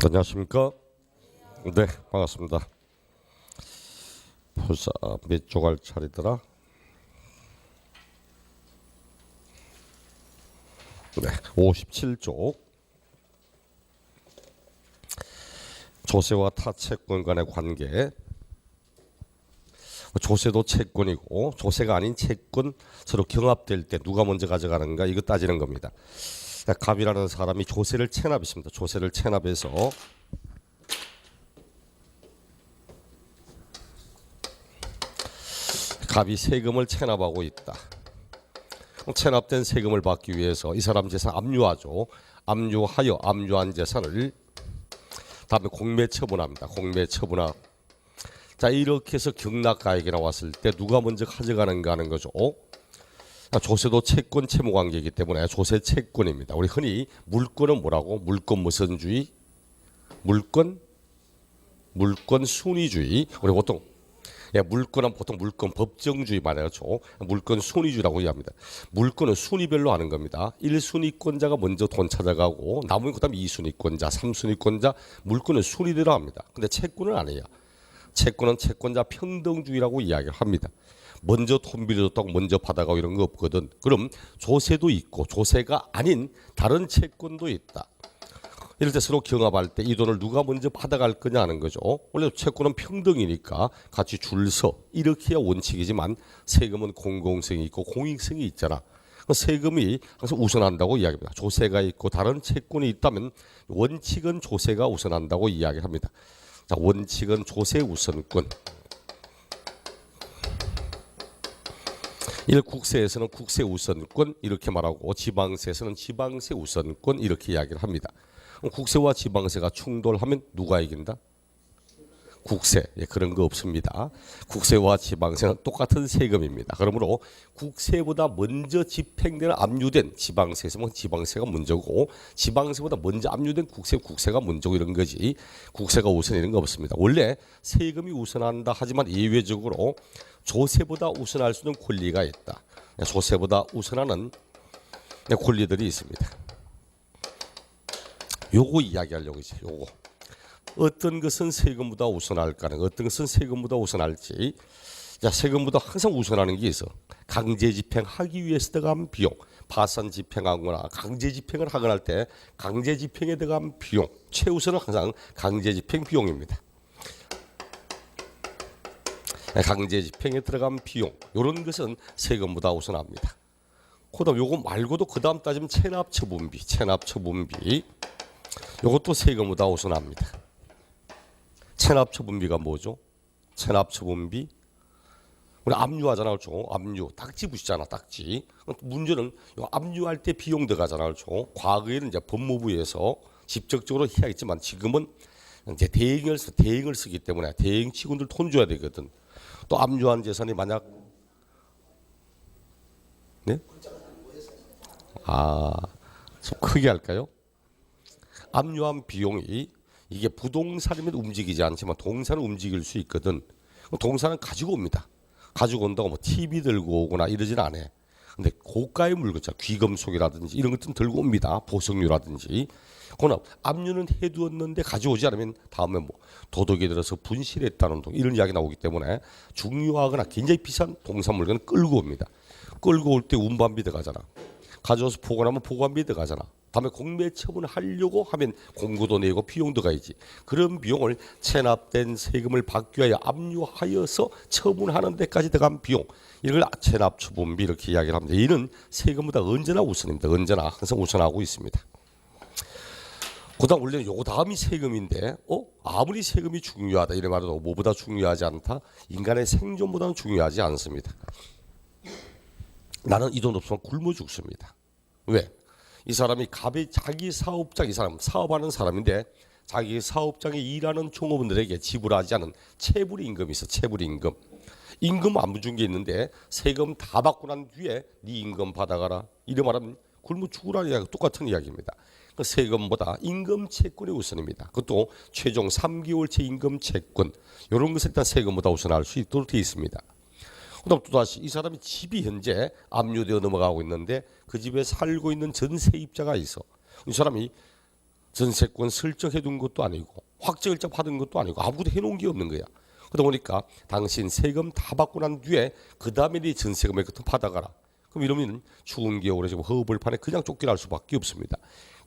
안녕하십니까? 네, 반갑습니다. 벌써 몇 조갈 차리더라? 네, 57쪽. 조세와 타 채권 간의 관계. 조세도 채권이고 조세가 아닌 채권 서로 경합될 때 누가 먼저 가져가는가 이거 따지는 겁니다. 갑이라는 사람이 조세를 체납했습니다. 조세를 체납해서 갑이 세금을 체납하고 있다. 체납된 세금을 받기 위해서 이 사람 재산 압류하죠. 압류하여 압류한 재산을 다음에 공매 처분합니다. 공매 처분함. 자, 이렇게 해서 경락가액이 나왔을 때 누가 먼저 가져가는가 하는 거죠. 조세도 채권 채무 관계이기 때문에 조세 채권입니다. 우리 흔히 물권은 뭐라고? 물권 무슨 주의? 물권 순위주의. 우리 보통 물권은 보통 물권 법정주의 말이죠. 물권 순위주의라고 이해합니다. 물권은 순위별로 하는 겁니다. 1순위권자가 먼저 돈 찾아가고 나머지 그다음 2순위권자, 3순위권자, 물권은 순위대로 합니다. 근데 채권은 아니에요. 채권은 채권자 평등주의라고 이야기를 합니다. 먼저 돈 빌려줬다고 먼저 받아가고 이런 거 없거든. 그럼 조세도 있고 조세가 아닌 다른 채권도 있다. 이럴 때 서로 경합할 때 이 돈을 누가 먼저 받아갈 거냐 하는 거죠. 원래 채권은 평등이니까 같이 줄서 이렇게 해야 원칙이지만 세금은 공공성이 있고 공익성이 있잖아. 세금이 항상 우선한다고 이야기합니다. 조세가 있고 다른 채권이 있다면 원칙은 조세가 우선한다고 이야기합니다. 자, 원칙은 조세 우선권. 이를 국세에서는 국세 우선권 이렇게 말하고 지방세에서는 지방세 우선권 이렇게 이야기를 합니다. 국세와 지방세가 충돌하면 누가 이긴다? 국세. 그런 거 없습니다. 국세와 지방세는 똑같은 세금입니다. 그러므로 국세보다 먼저 집행되는 압류된 지방세에서는 지방세가 먼저고 지방세보다 먼저 압류된 국세가 먼저고 이런 거지. 국세가 우선 이런 거 없습니다. 원래 세금이 우선한다 하지만 예외적으로 조세보다 우선할 수 있는 권리가 있다. 조세보다 우선하는 권리들이 있습니다. 요거 이야기하려고 이제 요거. 어떤 것은 세금보다 우선할까는 어떤 것은 세금보다 우선할지. 자, 세금보다 항상 우선하는 게 있어. 강제 집행하기 위해서 들어간 비용. 파산 집행하거나 강제 집행을 하거나 할 때 강제 집행에 들어간 비용. 최우선은 항상 강제 집행 비용입니다. 강제 집행에 들어간 비용. 이런 것은 세금보다 우선합니다. 그다음 요거 말고도 그다음 따지면 체납처분비. 요것도 세금보다 우선합니다. 체납처분비가 뭐죠? 체납처분비. 우리 압류하잖아, 그렇죠? 압류, 딱지 부시잖아, 딱지. 문제는 압류할 때 비용 들어가잖아, 그렇죠? 과거에는 이제 법무부에서 직접적으로 해야겠지만 지금은 이제 대행을 쓰기 때문에 대행 직원들 돈 줘야 되거든. 또 압류한 재산이 만약 네? 좀 크게 할까요? 압류한 비용이 이게 부동산이면 움직이지 않지만 동산은 움직일 수 있거든. 동산은 가지고 옵니다. 가지고 온다고 뭐 TV 들고 오거나 이러진 않아. 근데 고가의 물건, 귀금속이라든지 이런 것들은 들고 옵니다. 보석류라든지. 그러나 압류는 해두었는데 가져오지 않으면 다음에 뭐 도둑이 들어서 분실했다는 이런 이야기 나오기 때문에 중요하거나 굉장히 비싼 동산 물건을 끌고 옵니다. 끌고 올 때 운반비 들어가잖아. 가져와서 보관하면 보관비 들어가잖아. 다음에 공매 처분하려고 하면 공고도 내고 비용도 가야지. 그런 비용을 체납된 세금을 받기 위하여 압류하여서 처분하는 데까지 들어간 비용. 이걸 체납처분비 이렇게 이야기를 합니다. 이는 세금보다 언제나 우선입니다. 언제나 항상 우선하고 있습니다. 그다음 원래는 요거 다음이 세금인데 아무리 세금이 중요하다 이래 말해도 뭐보다 중요하지 않다? 인간의 생존보다는 중요하지 않습니다. 나는 이 돈 없으면 굶어 죽습니다. 왜? 이 사람이 자기 사업장, 이 사람 사업하는 사람인데 자기 사업장에 일하는 종업원들에게 지불하지 않은 체불임금이 있어. 체불임금. 임금 안 준 게 있는데 세금 다 받고 난 뒤에 네 임금 받아가라. 이래 말하면 굶어 죽으라는 이야기 똑같은 이야기입니다. 그 세금보다 임금 채권이 우선입니다. 그것도 최종 3개월치 임금 채권. 이런 것을 일단 세금보다 우선할 수 있도록 되어 있습니다. 그다음 또다시 이 사람이 집이 현재 압류되어 넘어가고 있는데 그 집에 살고 있는 전세입자가 있어. 이 사람이 전세권 설정해둔 것도 아니고 확정일자 받은 것도 아니고 아무것도 해놓은 게 없는 거야. 그러다 보니까 당신 세금 다 받고 난 뒤에 그 다음에 네 전세금을 그때 받아가라. 그럼 이러면 추운 겨울에 지금 허벌판에 그냥 쫓겨날 수밖에 없습니다.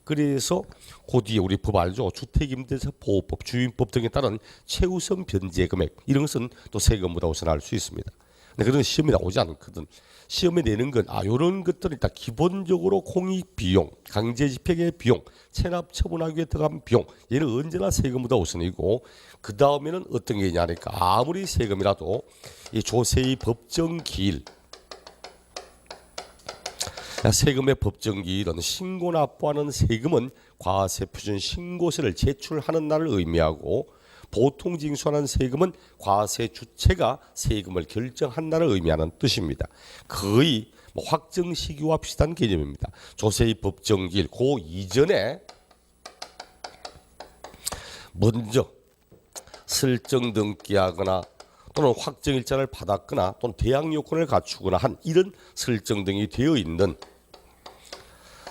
그래서 그 뒤에 우리 법 알죠? 주택임대차 보호법, 주임법 등에 따른 최우선 변제 금액 이런 것은 또 세금보다 우선할 수 있습니다. 근데 그런 시험에 나오지 않거든. 시험에 내는 건 이런 것들은 일단 기본적으로 공익 비용, 강제 집행의 비용, 체납 처분하기 위해 들어간 비용 얘는 언제나 세금보다 우선이고 그 다음에는 어떤 게 있냐니까 아무리 세금이라도 이 조세의 법정 기일 세금의 법정 기일은 신고 납부하는 세금은 과세 표준 신고서를 제출하는 날을 의미하고 보통 징수하는 세금은 과세 주체가 세금을 결정한 날을 의미하는 뜻입니다. 거의 확정 시기와 비슷한 개념입니다. 조세의 법정 기일 그 이전에 먼저 설정 등기하거나 또는 확정일자를 받았거나 또는 대항 요건을 갖추거나 한 이런 설정 등이 되어 있는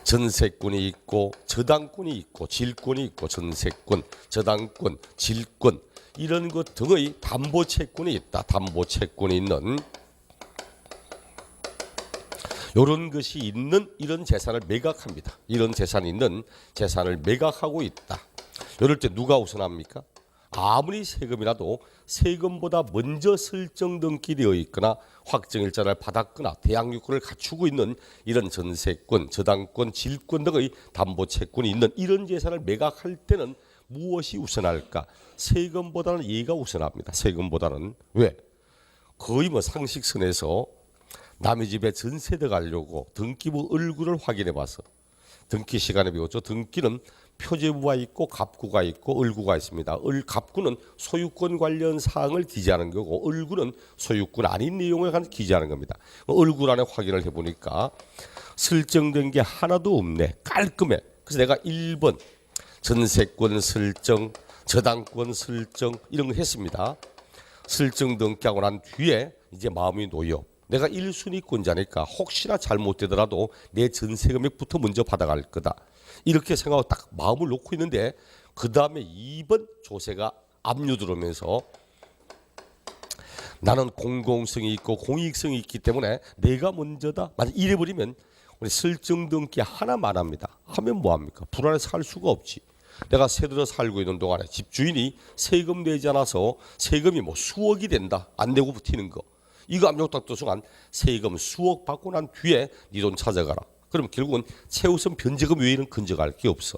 전세권이 있고 저당권이 있고 질권이 있고 전세권, 저당권, 질권 이런 것 등의 담보채권이 있다. 담보채권이 있는 이런 것이 있는 이런 재산을 매각합니다. 이런 재산이 있는 재산을 매각하고 있다. 이럴 때 누가 우선합니까? 아무리 세금이라도 세금보다 먼저 설정 등기되어 있거나 확정일자를 받았거나 대항요건을 갖추고 있는 이런 전세권, 저당권, 질권 등의 담보채권이 있는 이런 재산을 매각할 때는 무엇이 우선할까? 세금보다는 얘가 우선합니다. 세금보다는. 왜? 거의 상식선에서 남의 집에 전세 들어가려고 등기부 얼굴을 확인해 봐서 등기 시간에 배웠죠. 등기는 표제부가 있고 갑구가 있고 얼구가 있습니다. 갑구는 소유권 관련 사항을 기재하는 거고 얼구는 소유권 아닌 내용을 기재하는 겁니다. 얼굴 안에 확인을 해보니까 설정된 게 하나도 없네. 깔끔해. 그래서 내가 1번 전세권 설정, 저당권 설정 이런 거 했습니다. 설정 등기하고 난 뒤에 이제 마음이 놓여. 내가 1순위권자니까 혹시나 잘못되더라도 내 전세금액부터 먼저 받아갈 거다. 이렇게 생각하고 딱 마음을 놓고 있는데 그 다음에 2번 조세가 압류 들어오면서 나는 공공성이 있고 공익성이 있기 때문에 내가 먼저다. 만약 이래버리면 우리 설정 등기 하나만 합니다. 하면 뭐합니까? 불안해서 살 수가 없지. 내가 새들어 살고 있는 동안에 집주인이 세금 내지 않아서 세금이 수억이 된다. 안 내고 버티는 거. 이거 압력 딱 도서관 세금 수억 받고 난 뒤에 네 돈 찾아가라. 그럼 결국은 최우선 변제금 외에는 건져갈 게 없어.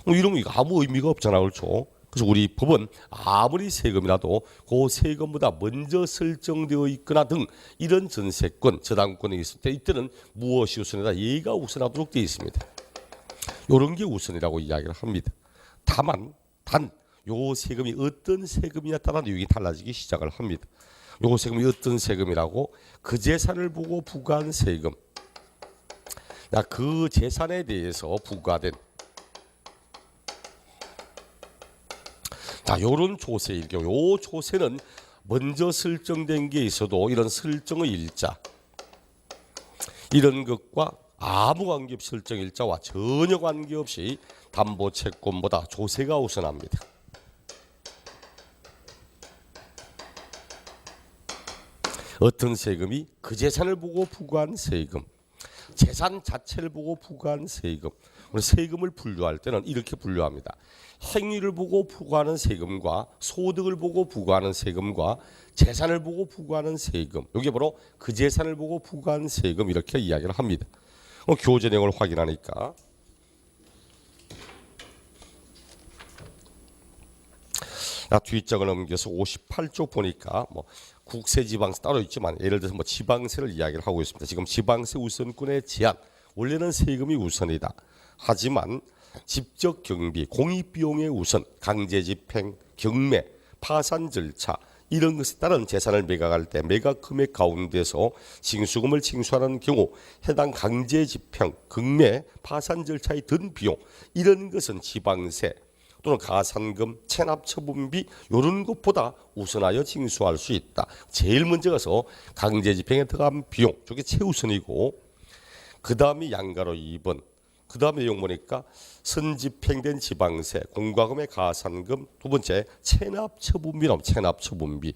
이러면 이거 아무 의미가 없잖아. 그렇죠? 그래서 우리 법은 아무리 세금이라도 그 세금보다 먼저 설정되어 있거나 등 이런 전세권, 저당권이 있을 때 이때는 무엇이 우선이다? 얘가 우선하도록 되어 있습니다. 이런 게 우선이라고 이야기를 합니다. 다만 요 세금이 어떤 세금이냐에 따라 내용이 달라지기 시작을 합니다. 요 세금이 어떤 세금이라고 그 재산을 보고 부과한 세금. 그 재산에 대해서 부과된 요런 조세일 경우 요 조세는 먼저 설정된 게 있어도 이런 설정의 일자 이런 것과 아무 관계없이 설정 일자와 전혀 관계없이 담보 채권보다 조세가 우선합니다. 어떤 세금이 그 재산을 보고 부과한 세금, 재산 자체를 보고 부과한 세금. 세금을 분류할 때는 이렇게 분류합니다. 행위를 보고 부과하는 세금과 소득을 보고 부과하는 세금과 재산을 보고 부과하는 세금. 이게 바로 그 재산을 보고 부과한 세금 이렇게 이야기를 합니다. 교재 내용을 확인하니까 뒷장을 넘겨서 58쪽 보니까 국세지방세 따로 있지만 예를 들어서 지방세를 이야기를 하고 있습니다. 지금 지방세 우선권의 제한 원래는 세금이 우선이다. 하지만 집적 경비, 공익비용의 우선, 강제집행, 경매, 파산 절차 이런 것에 따른 재산을 매각할 때 매각 금액 가운데서 징수금을 징수하는 경우 해당 강제집행, 경매, 파산 절차에 든 비용 이런 것은 지방세 또는 가산금, 체납처분비 이런 것보다 우선하여 징수할 수 있다. 제일 먼저 가서 강제집행에 들어간 비용, 저게 최우선이고 그 다음이 양가로 2번, 그 다음에 내용 보니까 선집행된 지방세, 공과금의 가산금, 두 번째 체납처분비 나옵니다. 체납처분비.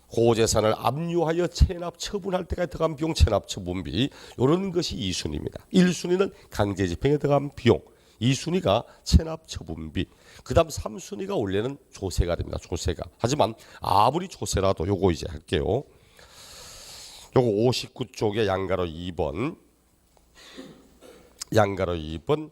고재산을 압류하여 체납 처분할 때까지 들어간 비용 체납처분비, 이런 것이 2순위입니다. 1순위는 강제집행에 들어간 비용, 2순위가 체납처분비, 그 다음 3순위가 원래는 조세가 됩니다. 조세가. 하지만 아무리 조세라도 요거 이제 할게요. 요거 59쪽에 양가로 2번, 양가로 2번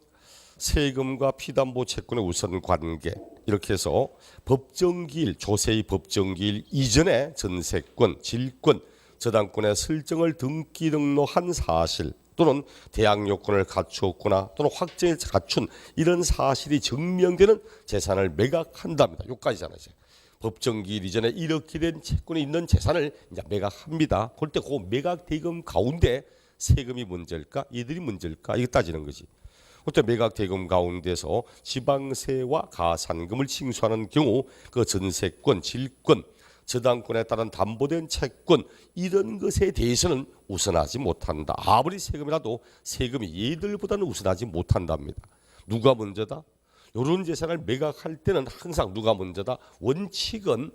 세금과 피담보 채권의 우선 관계, 이렇게 해서 법정기일, 조세의 법정기일 이전에 전세권, 질권, 저당권의 설정을 등기 등록한 사실 또는 대항 요건을 갖추었거나 또는 확정에 갖춘 이런 사실이 증명되는 재산을 매각한답니다. 여기까지잖아요. 이제. 법정기일 이전에 이렇게 된 채권이 있는 재산을 이제 매각합니다. 그럴 때 그 매각 대금 가운데 세금이 문제일까? 얘들이 문제일까? 이거 따지는 거지. 그때 매각 대금 가운데서 지방세와 가산금을 징수하는 경우 그 전세권, 질권, 저당권에 따른 담보된 채권 이런 것에 대해서는 우선하지 못한다. 아무리 세금이라도 세금이 얘들보다는 우선하지 못한답니다. 누가 먼저다? 이런 재산을 매각할 때는 항상 누가 먼저다? 원칙은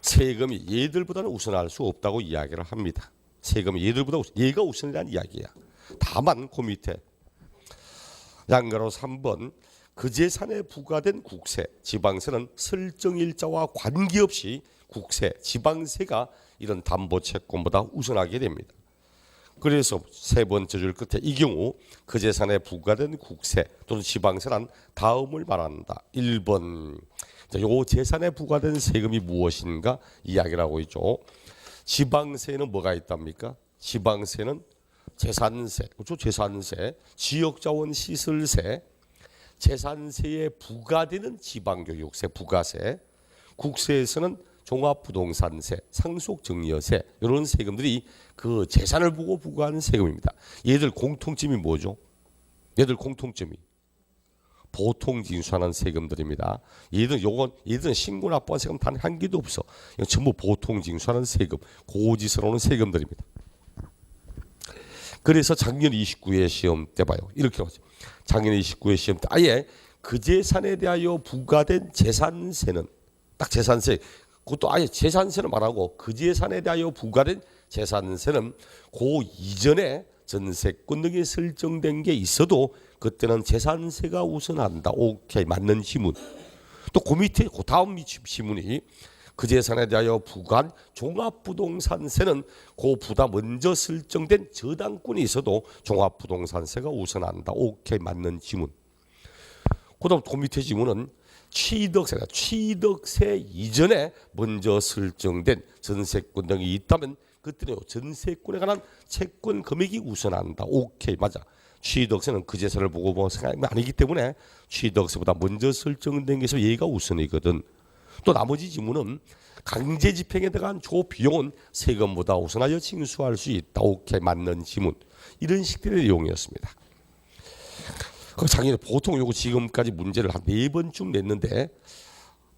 세금이 얘들보다는 우선할 수 없다고 이야기를 합니다. 세금이 얘들보다 얘가 우선이라는 이야기야. 다만 그 밑에 양가로 3번 그 재산에 부과된 국세, 지방세는 설정일자와 관계없이 국세, 지방세가 이런 담보채권보다 우선하게 됩니다. 그래서 세 번째 줄 끝에 이 경우 그 재산에 부과된 국세 또는 지방세란 다음을 말한다. 1번 요 재산에 부과된 세금이 무엇인가 이야기를 하고 있죠. 지방세는 뭐가 있답니까? 지방세는 재산세, 그렇죠? 재산세, 지역자원 시설세, 재산세에 부과되는 지방교육세, 부가세, 국세에서는 종합부동산세, 상속증여세 이런 세금들이 그 재산을 보고 부과하는 세금입니다. 얘들 공통점이 뭐죠? 얘들 공통점이 보통 징수하는 세금들입니다. 얘들은 신고 납부한 세금 단 한 개도 없어. 이건 전부 보통 징수하는 세금, 고지스러운 세금들입니다. 그래서 작년 29회 시험 때 봐요. 이렇게 하죠. 작년 29회 시험 때 아예 그 재산에 대하여 부과된 재산세는 딱 재산세, 그것도 아예 재산세는 말하고 그 재산에 대하여 부과된 재산세는 그 이전에 전세권 등이 설정된 게 있어도 그때는 재산세가 우선한다. 오케이, 맞는 지문. 또 그 밑에 그 다음 지문이 그 재산에 대하여 부과한 종합부동산세는 그 보다 먼저 설정된 저당권이 있어도 종합부동산세가 우선한다. 오케이, 맞는 지문. 그다음 그 밑에 지문은 취득세다. 취득세 이전에 먼저 설정된 전세권 등이 있다면 그때는 전세권에 관한 채권 금액이 우선한다. 오케이, 맞아. 취득세는 그 재산을 보고 뭐 생각이 아니기 때문에 취득세보다 먼저 설정된 게 있어서 얘가 우선이거든. 또 나머지 지문은 강제집행에 들어간 조비용은 세금보다 우선하여 징수할 수 있다. 오케이, 맞는 지문. 이런 식들의 내용이었습니다. 작년에 보통 요거 지금까지 문제를 한 4번쯤 냈는데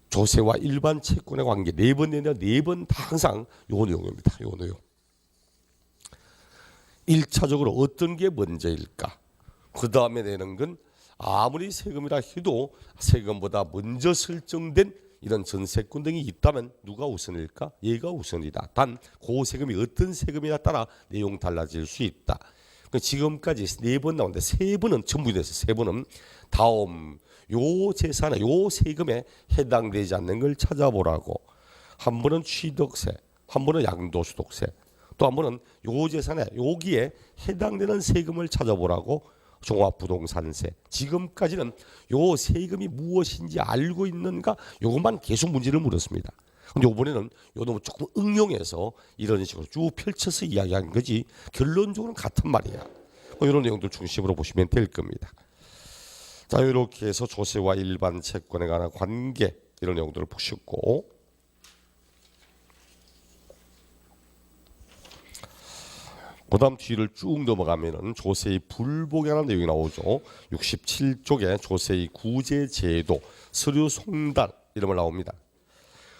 조세와 일반 채권의 관계 4번 냈는데 4번 다 항상 요 내용입니다. 요 내용. 1차적으로 어떤 게 문제일까? 그 다음에 내는 건 아무리 세금이라 해도 세금보다 먼저 설정된 이런 전세권 등이 있다면 누가 우선일까? 얘가 우선이다. 단 그 세금이 어떤 세금이나 따라 내용 달라질 수 있다. 지금까지 4번 나오는데 3번은 전부 돼서 3번은 다음 요 재산에 요 세금에 해당되지 않는 걸 찾아보라고. 한 번은 취득세, 한 번은 양도소득세, 또 한 번은 요 재산에 여기에 해당되는 세금을 찾아보라고. 종합부동산세. 지금까지는 요 세금이 무엇인지 알고 있는가 요것만 계속 문제를 물었습니다. 근데 이번에는 요놈을 조금 응용해서 이런 식으로 쭉 펼쳐서 이야기한 거지 결론적으로는 같은 말이야. 이런 내용들 중심으로 보시면 될 겁니다. 자, 이렇게 해서 조세와 일반 채권에 관한 관계 이런 내용들을 보셨고, 그 다음 뒤를 쭉 넘어가면은 조세의 불복에 관한 내용이 나오죠. 67쪽에 조세의 구제제도, 서류 송달 이런 걸 나옵니다.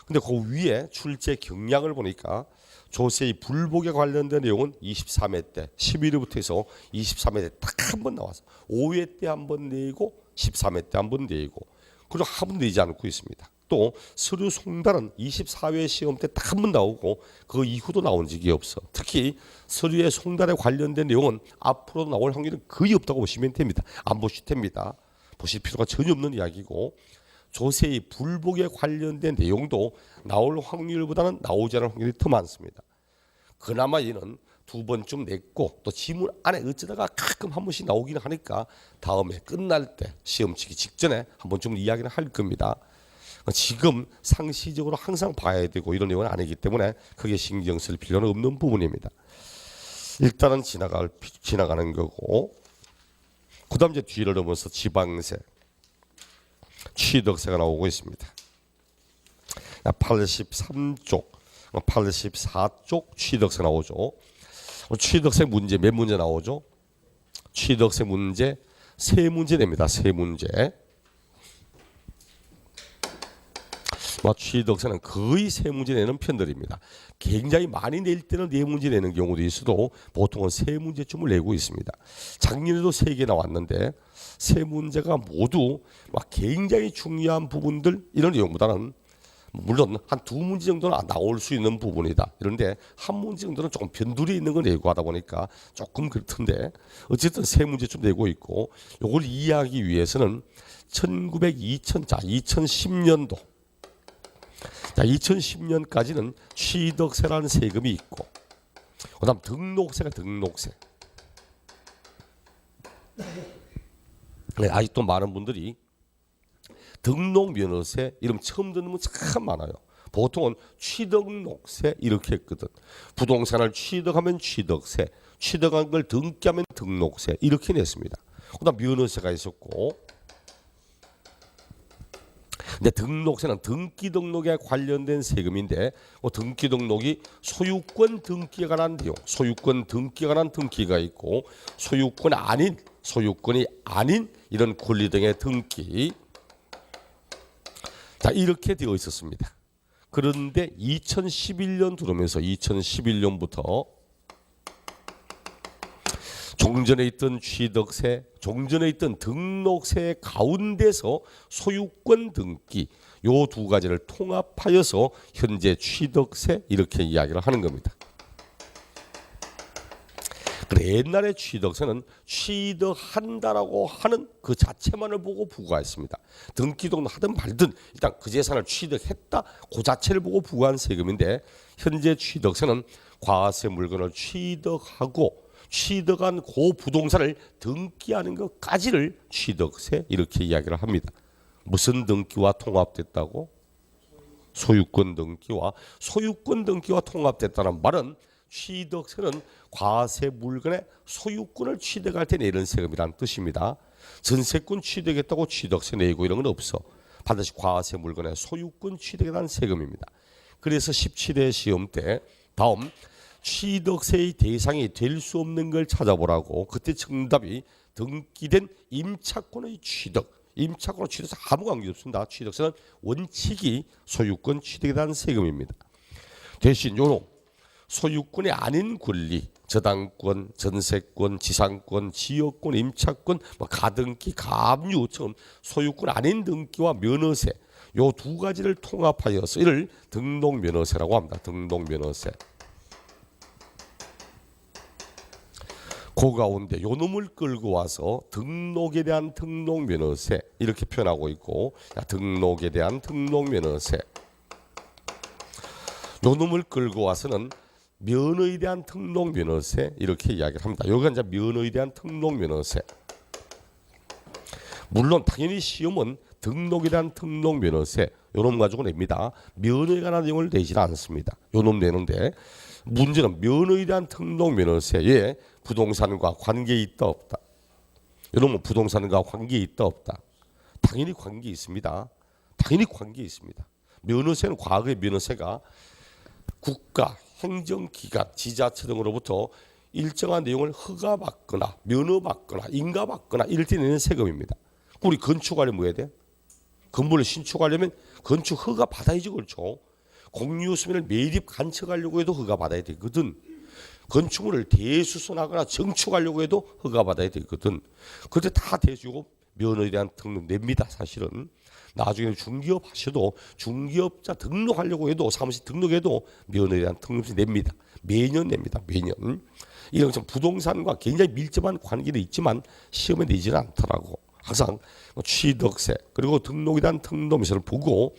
근데 그 위에 출제 경량을 보니까 조세의 불복에 관련된 내용은 23회 때 11회부터 해서 23회 때 딱 한 번 나와서 5회 때 한 번 내고 13회 때 한 번 내고 그리고 한 번 내지 않고 있습니다. 또 서류 송달은 24회 시험 때 딱 한 번 나오고 그 이후도 나온 적이 없어. 특히 서류의 송달에 관련된 내용은 앞으로도 나올 확률은 거의 없다고 보시면 됩니다. 안 보셔도 됩니다. 보실 필요가 전혀 없는 이야기고 조세의 불복에 관련된 내용도 나올 확률보다는 나오지 않을 확률이 더 많습니다. 그나마 얘는 두 번쯤 냈고 또 지문 안에 어쩌다가 가끔 한 번씩 나오기는 하니까 다음에 끝날 때 시험 치기 직전에 한 번쯤 이야기는 할 겁니다. 지금 상시적으로 항상 봐야 되고 이런 내용은 아니기 때문에 크게 신경 쓸 필요는 없는 부분입니다. 일단은 지나가는 거고 그 다음 이제 뒤를 넘어서 지방세 취득세가 나오고 있습니다. 83쪽 84쪽 취득세 나오죠. 취득세 문제 몇 문제 나오죠? 취득세 문제 세 문제 냅니다. 세 문제. 취득세는 거의 세 문제 내는 편들입니다. 굉장히 많이 낼 때는 네 문제 내는 경우도 있어도 보통은 세 문제쯤을 내고 있습니다. 작년에도 3개 나왔는데 세 문제가 모두 굉장히 중요한 부분들 이런 내용보다는 물론 한 2문제 정도는 나올 수 있는 부분이다. 그런데 한 문제 정도는 조금 변두리 있는 걸 내고 하다 보니까 조금 그렇던데 어쨌든 세 문제쯤 내고 있고 이걸 이해하기 위해서는 2010년도 2010년까지는 취득세라는 세금이 있고 그 다음 등록세가 등록세. 아직도 많은 분들이 등록면허세 이름 처음 듣는 분 참 많아요. 보통은 취등록세 이렇게 했거든. 부동산을 취득하면 취득세, 취득한 걸 등기하면 등록세 이렇게 냈습니다. 그 다음 면허세가 있었고 근데 등록세는 등기 등록에 관련된 세금인데 등기 등록이 소유권 등기에 관한 내용, 소유권 등기에 관한 등기가 있고 소유권이 아닌 이런 권리 등의 등기 이렇게 되어 있었습니다. 그런데 2011년 들어오면서 2011년부터 종전에 있던 취득세, 종전에 있던 등록세 가운데서 소유권 등기 요 두 가지를 통합하여서 현재 취득세 이렇게 이야기를 하는 겁니다. 그래 옛날에 취득세는 취득한다라고 하는 그 자체만을 보고 부과했습니다. 등기 등록하든 말든 일단 그 재산을 취득했다 그 자체를 보고 부과한 세금인데 현재 취득세는 과세 물건을 취득하고 취득한 그 부동산을 등기하는 것까지를 취득세 이렇게 이야기를 합니다. 무슨 등기와 통합됐다고? 소유권 등기와 통합됐다는 말은 취득세는 과세 물건의 소유권을 취득할 때 내는 세금이라는 뜻입니다. 전세권 취득했다고 취득세 내고 이런 건 없어. 반드시 과세 물건의 소유권 취득에 대한 세금입니다. 그래서 17회 시험 때 다음 취득세의 대상이 될 수 없는 걸 찾아보라고 그때 정답이 등기된 임차권의 취득. 임차권의 취득세 아무 관계 없습니다. 취득세는 원칙이 소유권 취득에 대한 세금입니다. 대신 요런 소유권이 아닌 권리, 저당권, 전세권, 지상권, 지역권, 임차권, 가등기, 가압류처럼 소유권 아닌 등기와 면허세 요 두 가지를 통합하여서 이를 등록면허세라고 합니다. 등록면허세. 그 가운데 요 놈을 끌고 와서 등록에 대한 등록면허세 이렇게 표현하고 있고 등록에 대한 등록면허세 요 놈을 끌고 와서는 면허에 대한 등록면허세 이렇게 이야기를 합니다. 여기가 이제 면허에 대한 등록면허세. 물론 당연히 시험은 등록에 대한 등록면허세 요놈 가지고 냅니다. 면허에 관한 내용을 내지는 않습니다. 요놈 내는데 문제는 면허에 대한 등록면허세에 부동산과 관계 있다 없다. 요놈은 부동산과 관계 있다 없다. 당연히 관계 있습니다. 당연히 관계 있습니다. 면허세는 과거의 면허세가 국가, 행정기관, 지자체 등으로부터 일정한 내용을 허가받거나 면허받거나 인가받거나 이럴 때 내는 세금입니다. 우리 건축하려면 뭐 해야 돼? 건물을 신축하려면 건축 허가 받아야지 그렇죠. 공유수면을 매립 간척하려고 해도 허가받아야 되거든. 건축물을 대수선하거나 정축하려고 해도 허가받아야 되거든. 그때 다 대주고 면허에 대한 등록 냅니다. 사실은 나중에 중기업 하셔도 중기업자 등록하려고 해도 사무실 등록해도 면허에 대한 등록세 냅니다. 매년 냅니다. 매년. 이런 것은 부동산과 굉장히 밀접한 관계도 있지만 시험에 내지는 않더라고. 항상 취득세 그리고 등록에 대한 등록서를 보고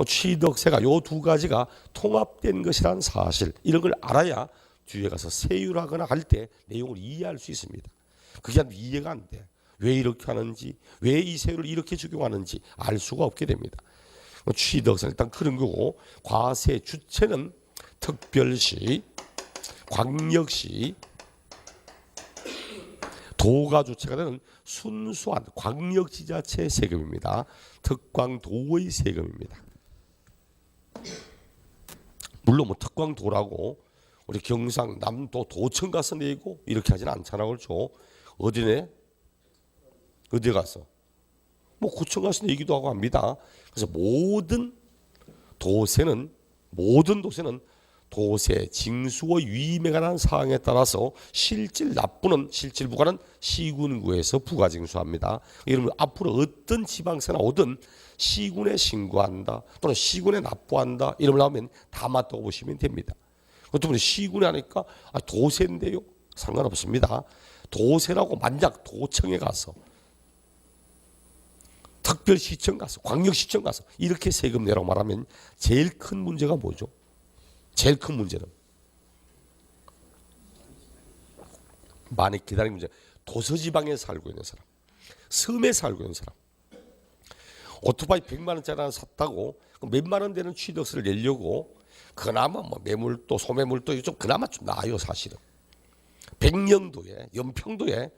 취득세가 요 두 가지가 통합된 것이라는 사실 이런 걸 알아야 뒤에 가서 세율하거나 할 때 내용을 이해할 수 있습니다. 그게 이해가 안 돼. 왜 이렇게 하는지 왜 이 세율을 이렇게 적용하는지 알 수가 없게 됩니다. 취득세는 일단 그런 거고 과세 주체는 특별시, 광역시, 도가 주체가 되는 순수한 광역지자체 세금입니다. 특광도의 세금입니다. 물론 뭐 특광도라고 우리 경상 남도 도청 가서 내고 이렇게 하지는 않잖아. 그렇죠? 어디네? 어디 가서? 뭐 구청 가서 내기도 하고 합니다. 그래서 모든 도세는 도세 징수의 위임에 관한 사항에 따라서 실질 납부는 실질 부과는 시군구에서 부과 징수합니다. 여러분 앞으로 어떤 지방세나 오든 시군에 신고한다 또는 시군에 납부한다 이름을 나오면 다 맞다고 보시면 됩니다. 그렇다면 시군에 하니까 도세인데요. 상관없습니다. 도세라고 만약 도청에 가서 특별시청 가서 광역시청 가서 이렇게 세금 내라고 말하면 제일 큰 문제가 뭐죠? 제일 큰 문제는 많이 기다리는 문제. 도서지방에 살고 있는 사람, 섬에 살고 있는 사람, 오토바이 100만 원짜리 하나 샀다고 몇만 원 되는 취득세를 내려고 그나마 뭐 매물도 소매물도 좀 그나마 좀 나아요. 사실은 백령도에 연평도에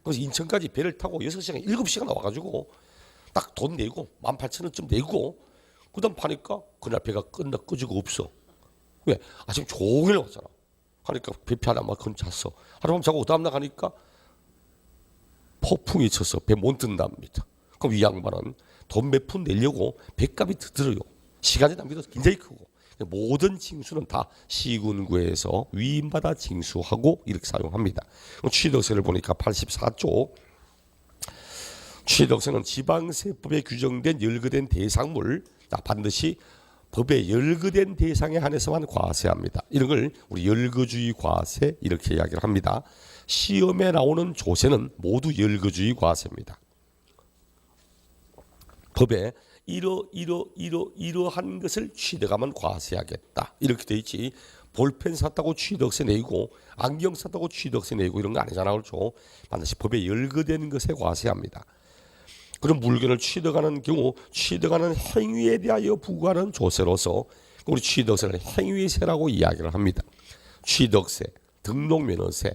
그래서 인천까지 배를 타고 6시간 7시간 나와가지고 딱 돈 내고 18,000원쯤 내고 그다음 파니까 그날 배가 끄지고 없어. 왜? 아침 종일 왔잖아. 하니까 배피 하나만 잤어. 하루밤 자고 다음날 가니까 폭풍이 쳐서 배 못 든답니다. 그럼 이 양반은 돈 몇 푼 내려고 배값이 더 들어요. 시간의 낭비도 굉장히 크고 모든 징수는 다 시군구에서 위임받아 징수하고 이렇게 사용합니다. 취득세를 보니까 84조 취득세는 지방세법에 규정된 열거된 대상물 반드시 법에 열거된 대상에 한해서만 과세합니다. 이런 걸 우리 열거주의 과세 이렇게 이야기를 합니다. 시험에 나오는 조세는 모두 열거주의 과세입니다. 법에 이러한 것을 취득하면 과세하겠다 이렇게 돼 있지. 볼펜 샀다고 취득세 내고 안경 샀다고 취득세 내고 이런 거 아니잖아. 그렇죠? 반드시 법에 열거된 것에 과세합니다. 그런 물건을 취득하는 경우 취득하는 행위에 대하여 부과하는 조세로서 우리 취득세를 행위세라고 이야기를 합니다. 취득세, 등록면허세,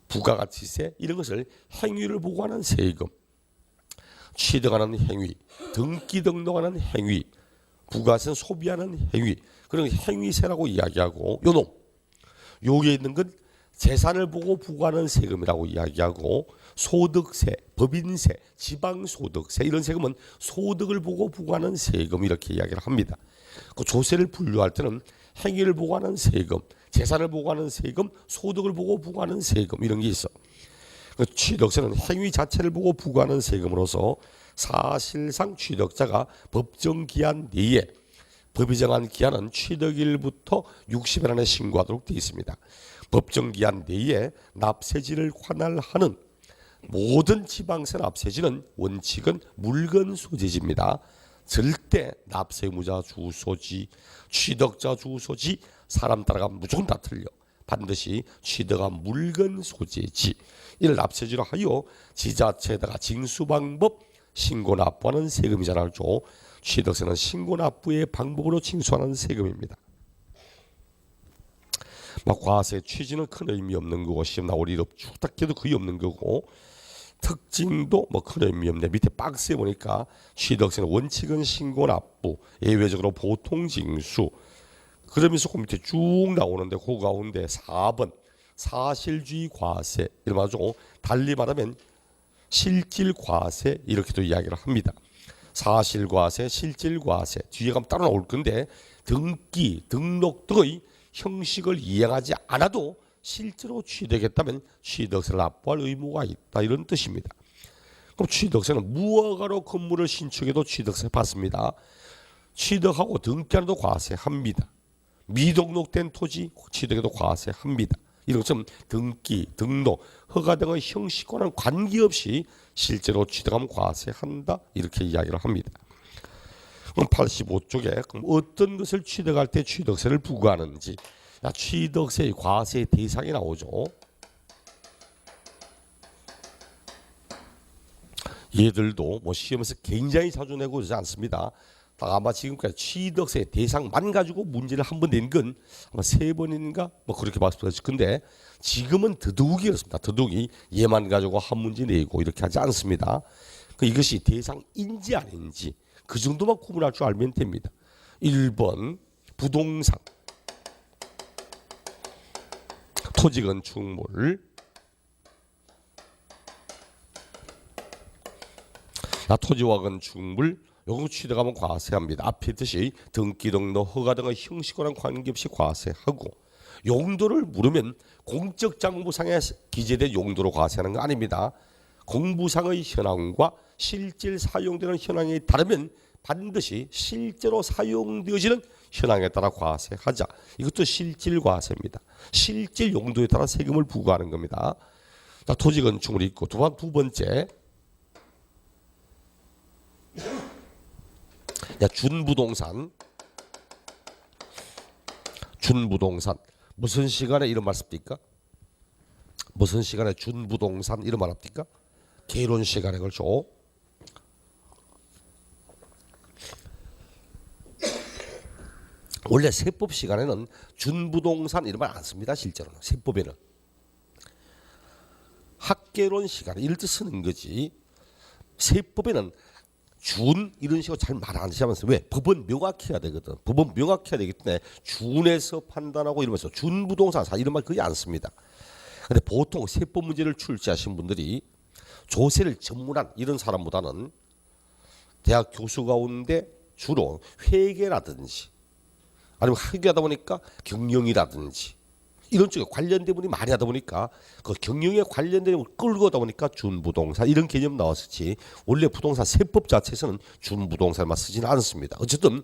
부가가치세 이런 것을 행위를 보고 하는 세금, 취득하는 행위, 등기 등록하는 행위, 부가세는 소비하는 행위 그런 행위세라고 이야기하고 요놈 여기에 있는 건 재산을 보고 부과하는 세금이라고 이야기하고 소득세, 법인세, 지방소득세 이런 세금은 소득을 보고 부과하는 세금 이렇게 이야기를 합니다. 그 조세를 분류할 때는 행위를 보고 하는 세금, 재산을 보고 하는 세금, 소득을 보고 부과하는 세금 이런 게 있어. 그 취득세는 행위 자체를 보고 부과하는 세금으로서 사실상 취득자가 법정 기한 내에 법이 정한 기한은 취득일부터 60일 안에 신고하도록 되어 있습니다. 법정 기한 내에 납세지를 관할하는 모든 지방세 납세지는 원칙은 물건 소재지입니다. 절대 납세의무자 주소지, 취득자 주소지 사람 따라가면 무조건 다 틀려. 반드시 취득한 물건 소재지. 이를 납세지로 하여 지자체에다가 징수 방법 신고 납부하는 세금이잖아요. 취득세는 신고 납부의 방법으로 징수하는 세금입니다. 과세 취지는 큰 의미 없는 거고 시험 나올 일 딱히도 거의 없는 거고 특징도 큰 의미 없네. 밑에 박스에 보니까 취득세는 원칙은 신고 납부, 예외적으로 보통 징수. 그러면서 그 밑에 쭉 나오는데 그 가운데 4번 사실주의 과세 이런 말이죠. 달리 말하면 실질 과세 이렇게도 이야기를 합니다. 사실과세, 실질과세 뒤에 가면 따로 나올 건데 등기, 등록 등의 형식을 이행하지 않아도 실제로 취득했다면 취득세를 납부할 의무가 있다 이런 뜻입니다. 그럼 취득세는 무허가로 건물을 신축해도 취득세 받습니다. 취득하고 등기하는도 과세합니다. 미등록된 토지 취득해도 과세합니다. 이런 것처럼 등기, 등록, 허가 등의 형식과는 관계없이 실제로 취득하면 과세한다 이렇게 이야기를 합니다. 그럼 85쪽에 그럼 어떤 것을 취득할 때 취득세를 부과하는지 취득세의 과세 대상이 나오죠. 얘들도 뭐 시험에서 굉장히 자주 내고 그러지 않습니다. 아마 지금까지 취득세 대상만 가지고 문제를 한 번 낸 건 아마 3번인가 뭐 그렇게 말씀하실 건데 지금은 더더욱이 그렇습니다. 더더욱이 얘만 가지고 한 문제 내고 이렇게 하지 않습니다. 이것이 대상인지 아닌지 그 정도만 구분할 줄 알면 됩니다. 1번 부동산, 토지 건축물, 토지와 건축물 요거 취득하면 과세합니다. 앞에 있듯이 등기, 등록, 허가 등의 형식과는 관계없이 과세하고 용도를 물으면 공적장부상에 기재된 용도로 과세하는 거 아닙니다. 공부상의 현황과 실질 사용되는 현황이 다르면 반드시 실제로 사용되어지는 현황에 따라 과세하자. 이것도 실질 과세입니다. 실질 용도에 따라 세금을 부과하는 겁니다. 자, 토지 건축물이 있고 두 번째 준부동산. 준부동산 무슨 시간에 이런 말 씁니까? 무슨 시간에 준부동산 이런 말 합니까? 개론 시간에 걸쳐. 원래 세법 시간에는 준부동산 이런 말 안 씁니다. 실제로는 세법에는 학개론 시간에 이럴 때 쓰는 거지. 세법에는 준 이런 식으로 잘 말 안 하시면서 왜? 법은 명확해야 되거든. 법은 명확해야 되기 때문에 준에서 판단하고 이러면서 준부동산 이런 말 거의 안 씁니다. 근데 보통 세법 문제를 출제하신 분들이 조세를 전문한 이런 사람보다는 대학 교수 가운데 주로 회계라든지 아니면 학위하다 보니까 경영이라든지 이런 쪽에 관련된 분이 많이 하다 보니까 그 경영에 관련된 분을 끌고 오다 보니까 준부동산 이런 개념 나왔었지 원래 부동산 세법 자체에서는 준부동산만 쓰지는 않습니다. 어쨌든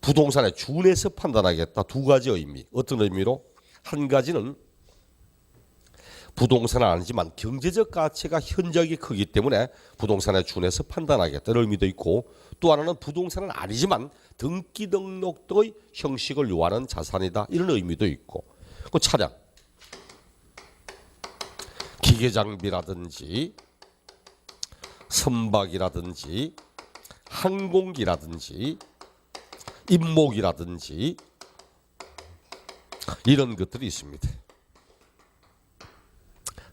부동산의 준에서 판단하겠다 두 가지 의미. 어떤 의미로? 한 가지는 부동산은 아니지만 경제적 가치가 현저하게 크기 때문에 부동산의 준에서 판단하겠다 이런 의미도 있고 또 하나는 부동산은 아니지만 등기 등록 등의 형식을 요하는 자산이다 이런 의미도 있고 그 차량, 기계장비라든지 선박이라든지 항공기라든지 임목이라든지 이런 것들이 있습니다.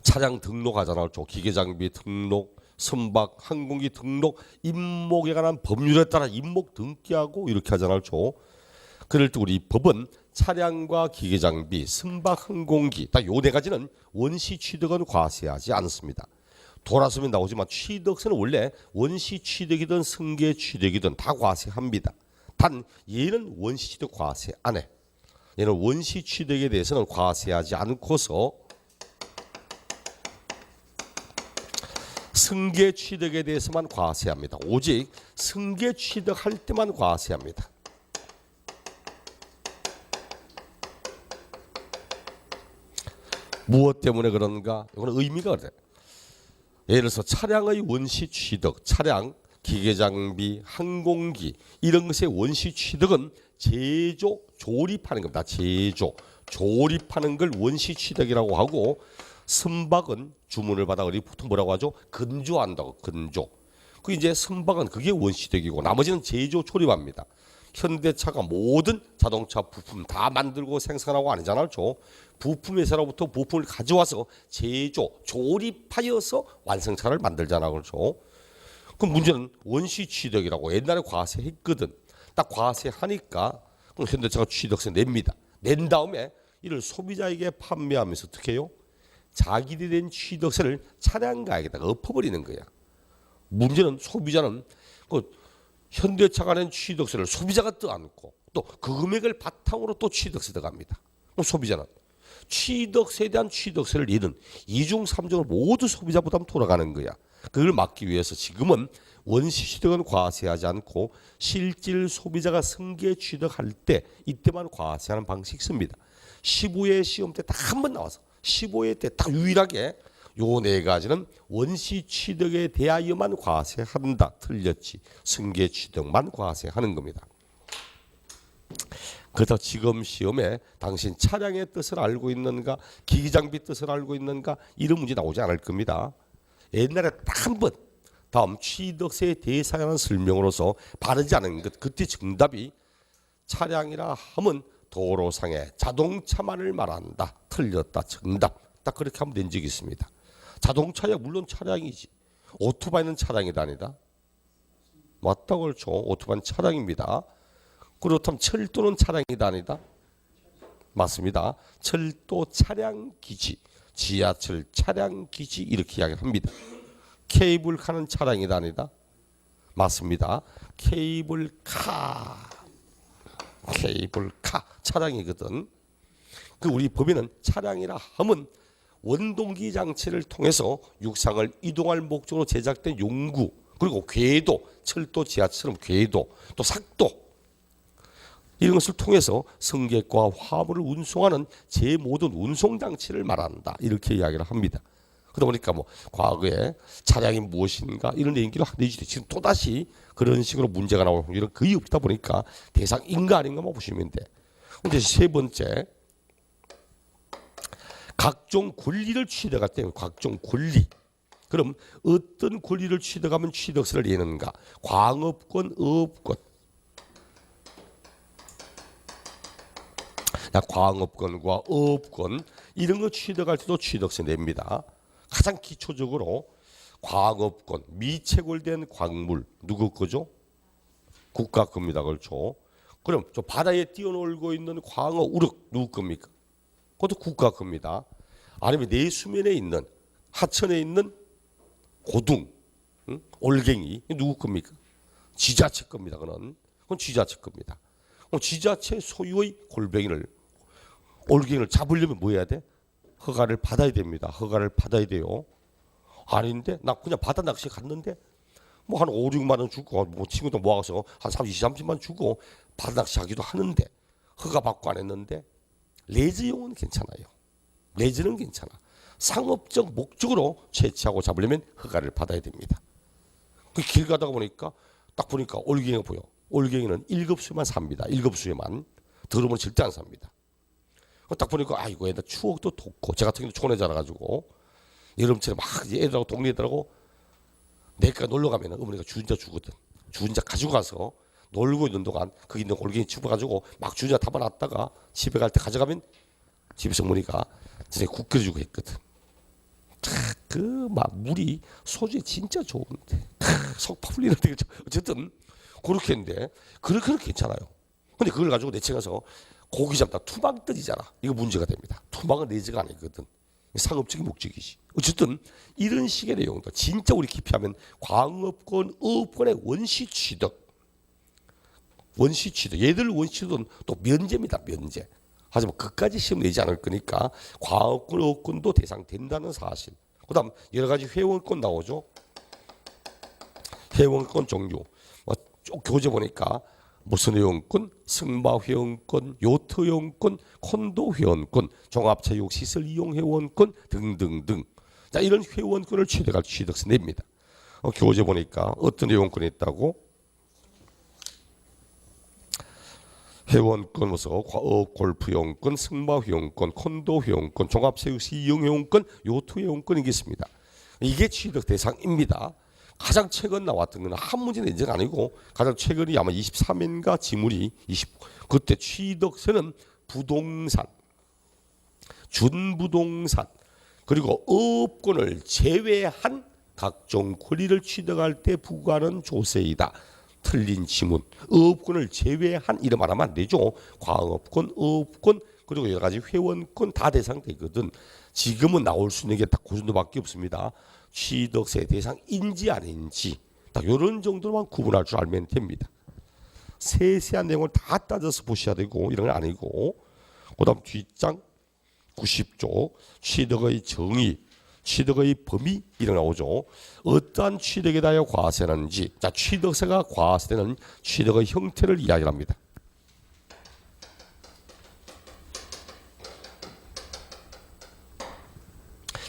차량 등록하잖아요. 기계장비 등록, 선박, 항공기 등록, 임목에 관한 법률에 따라 임목 등기하고 이렇게 하잖아요. 그럴 때 우리 법은 차량과 기계장비, 선박, 항공기 딱 요 네 가지는 원시 취득은 과세하지 않습니다. 돌아서면 나오지만 취득세는 원래 원시 취득이든 승계 취득이든 다 과세합니다. 단 얘는 원시 취득 과세 안 해. 얘는 원시 취득에 대해서는 과세하지 않고서 승계 취득에 대해서만 과세합니다. 오직 승계 취득할 때만 과세합니다. 무엇 때문에 그런가? 이거는 의미가 그래. 예를 들어서 차량의 원시 취득, 차량, 기계장비, 항공기 이런 것의 원시 취득은 제조, 조립하는 겁니다. 제조, 조립하는 걸 원시 취득이라고 하고 선박은 주문을 받아 우리 보통 뭐라고 하죠? 근조한다고 근조. 그 이제 선박은 그게 원시 취득이고 나머지는 제조, 조립합니다. 현대차가 모든 자동차 부품 다 만들고 생산하고 아니잖아요. 부품 회사로부터 부품을 가져와서 제조, 조립하여서 완성차를 만들잖아요. 그렇죠? 그럼 문제는 원시 취득이라고 옛날에 과세했거든. 딱 과세하니까 그럼 현대차가 취득세 냅니다. 낸 다음에 이를 소비자에게 판매하면서 어떻게 해요? 자기들이 낸 취득세를 차량 가격에다가 엎어버리는 거야. 문제는 소비자는 그 현대차가 낸 취득세를 소비자가 떠안고 또 그 금액을 바탕으로 또 취득세 들어갑니다. 소비자는 취득세에 대한 취득세를 내는 이중 삼중을 모두 소비자 부담 돌아가는 거야. 그걸 막기 위해서 지금은 원시 취득은 과세하지 않고 실질 소비자가 승계 취득할 때 이때만 과세하는 방식 씁니다. 15회 시험 때 딱 한 번 나와서 15회 때 딱 유일하게 요 네 가지는 원시 취득에 대하여만 과세한다. 틀렸지. 승계 취득만 과세하는 겁니다. 그래서 지금 시험에 당신 차량의 뜻을 알고 있는가, 기기 장비 뜻을 알고 있는가 이런 문제 나오지 않을 겁니다. 옛날에 딱 한 번 다음 취득세에 대상하는 설명으로서 바르지 않은 것, 그때 정답이 차량이라 하면 도로상의 자동차만을 말한다. 틀렸다. 정답. 딱 그렇게 하면 된 적이 있습니다. 자동차야 물론 차량이지. 오토바이는 차량이 아니다. 맞다 그렇죠. 오토바이는 차량입니다. 그렇다면 철도는 차량이다 아니다. 맞습니다. 철도 차량 기지, 지하철 차량 기지 이렇게 이야기를 합니다. 케이블카는 차량이다 아니다. 맞습니다. 케이블카 차량이거든. 그 우리 법에는 차량이라 하면 원동기 장치를 통해서 육상을 이동할 목적으로 제작된 용구, 그리고 궤도, 철도, 지하철처럼 궤도, 또 삭도 이런 것을 통해서 승객과 화물을 운송하는 제 모든 운송 장치를 말한다. 이렇게 이야기를 합니다. 그러다 보니까 뭐 과거에 차량이 무엇인가 이런 얘기를 내주죠. 지금 또 다시 그런 식으로 문제가 나올 확률은 거의 없다 보니까 대상인가 아닌가만 보시면 돼. 근데 세 번째, 각종 권리를 취득할 때 각종 권리. 그럼 어떤 권리를 취득하면 취득세를 내는가? 광업권, 어업권. 광업권과 어업권 이런 거 취득할 때도 취득세 냅니다. 가장 기초적으로 광업권, 미채굴된 광물 누구 거죠? 국가 겁니다. 그렇죠? 그럼 저 바다에 뛰어놀고 있는 광어, 우럭 누구 겁니까? 그것도 국가 겁니다. 아니면 내수면에 있는 하천에 있는 고둥, 올갱이 누구 겁니까? 지자체 겁니다. 그건 지자체 겁니다. 지자체 소유의 올갱이를 잡으려면 뭐 해야 돼? 허가를 받아야 됩니다. 허가를 받아야 돼요. 아닌데 나 그냥 바다 낚시에 갔는데 뭐 한 5, 6만 원 주고 뭐 친구들 모아서 한 30, 30만 주고 바다 낚시 하기도 하는데 허가 받고 안 했는데 레저용은 괜찮아요. 레저는 괜찮아. 상업적 목적으로 채취하고 잡으려면 허가를 받아야 됩니다. 그 길 가다가 보니까 딱 보니까 올갱이가 보여. 올갱이는 1급수에만 삽니다. 1급수에만. 더러면 절대 안 삽니다. 딱 보니까 아이고 애들 추억도 돋고 제가 같은 경우도 촌에 자라가지고 여름철에 막 애들하고 동네 애들하고 내가 놀러 가면 어머니가 주전자 주거든. 주전자 가지고 가서 놀고 있는 동안 거기 있는 올갱이 집어가지고 막 주전자 담아놨다가 집에 갈 때 가져가면 집에서 어머니가 진짜 국 끓여주고 했거든. 그 막 물이 소주에 진짜 좋은데 속 풀리는데 어쨌든 그렇게 했는데 그렇게는 괜찮아요. 근데 그걸 가지고 내채 가서 고기 잡다 투망 뜰이잖아. 이거 문제가 됩니다. 투망은 레저가 아니거든. 상업적인 목적이지. 어쨌든 이런 식의 내용도 진짜 우리 기피하면 광업권, 어업권의 원시 취득. 얘들 원시 취득은 또 면제입니다. 면제. 하지만 그까지 시험 내지 않을 거니까 광업권, 어업권도 대상된다는 사실. 그 다음 여러 가지 회원권 나오죠. 회원권 종류. 쭉 교재 보니까 무슨 회원권, 승마 회원권, 요트 회원권, 콘도 회원권, 종합체육시설 이용 회원권 등등등. 자, 이런 회원권을 취득할 취득세 냅니다. 교재 보니까 어떤 회원권이 있다고? 회원권 무슨 골프 회원권, 승마 회원권, 콘도 회원권, 종합체육시 이용 회원권, 요트 회원권이 있습니다. 이게 취득 대상입니다. 가장 최근 나왔던 건 한 문제 낸 적 아니고 가장 최근이 아마 23인가 지물이 그때 취득세는 부동산, 준부동산 그리고 어업권을 제외한 각종 권리를 취득할 때 부과하는 조세이다. 틀린 지문. 어업권을 제외한 이름 하나만 안 되죠. 광업권, 어업권 그리고 여러 가지 회원권 다 대상되거든. 지금은 나올 수 있는 게 딱 그 정도밖에 없습니다. 취득세 대상인지 아닌지 딱 이런 정도로만 구분할 줄 알면 됩니다. 세세한 내용을 다 따져서 보셔야 되고 이런 건 아니고, 그다음 뒷장 90조 취득의 정의, 취득의 범위 이런 거 나오죠. 어떠한 취득에 대하여 과세하는지, 자 취득세가 과세되는 취득의 형태를 이야기합니다.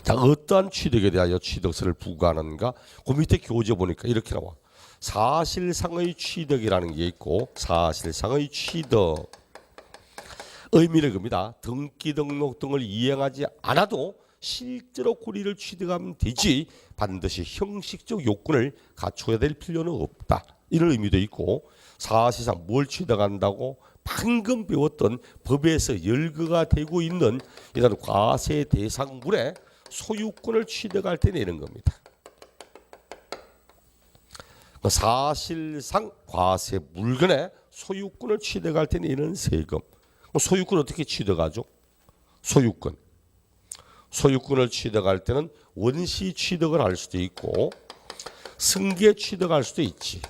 자 어떠한 취득에 대하여 취득세를 부과하는가? 그 밑에 교재 보니까 이렇게 나와. 사실상의 취득이라는 게 있고, 사실상의 취득 의미를 겁니다. 등기 등록 등을 이행하지 않아도 실제로 권리를 취득하면 되지 반드시 형식적 요건을 갖춰야 될 필요는 없다, 이런 의미도 있고, 사실상 뭘 취득한다고 방금 배웠던 법에서 열거가 되고 있는 이런 과세 대상물의 소유권을 취득할 때 내는 겁니다. 사실상 과세 물건의 소유권을 취득할 때 내는 세금. 소유권 어떻게 취득하죠? 소유권을 취득할 때는 원시 취득을 할 수도 있고 승계 취득할 수도 있지.